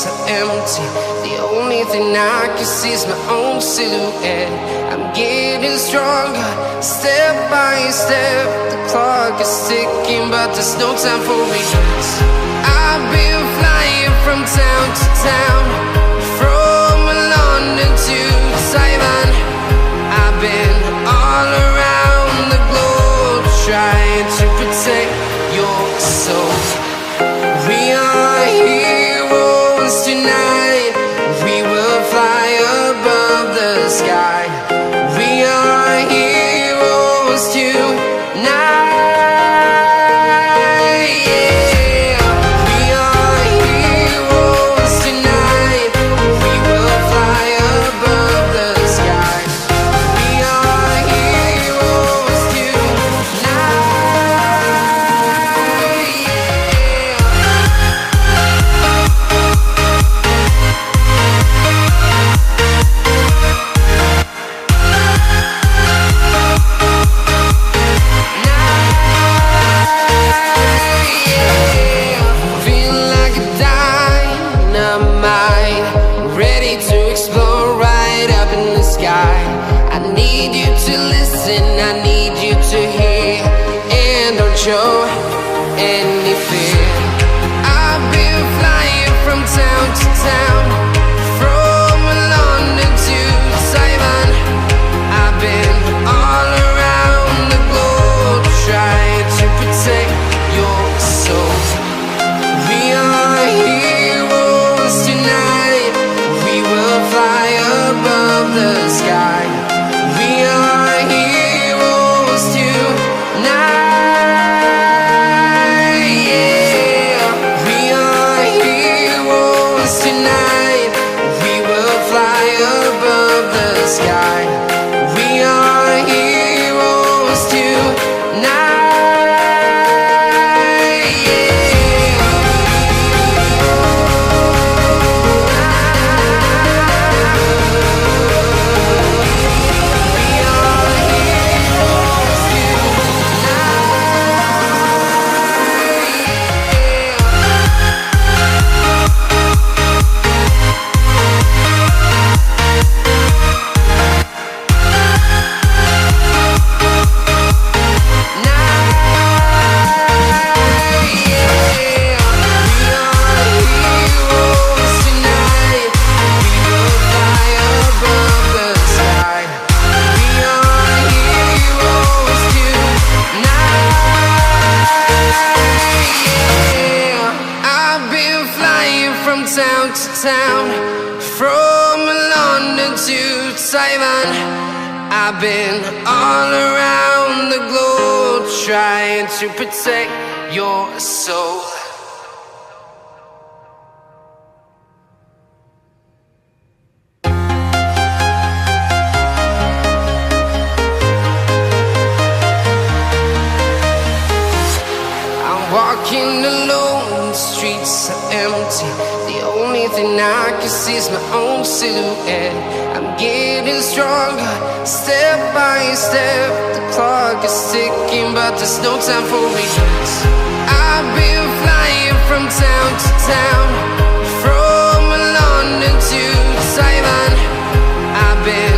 streets are empty. The only thing I can see is my own silhouette. I'm getting stronger, step by step. The clock is ticking, but there's no time for regrets. I've been flying from town to town, from London to Taiwan. I've been all around the globe, trying to protect your soul. We are heroes tonight. We will fly above the sky. We are heroes tonight. Show any fear. I've been flying from town to town, from London to Taiwan. I've been all around the globe, trying to protect your soul. We are heroes tonight. We will fly above the sky. We are heroes tonight. I've been all around the globe, trying to protect your soul. I'm walking alone, the streets are empty. The only thing I can see is my own silhouette. I'm getting stronger, step by step. The clock is ticking, but there's no time for regrets. I've been flying from town to town, from London to Taiwan. I've been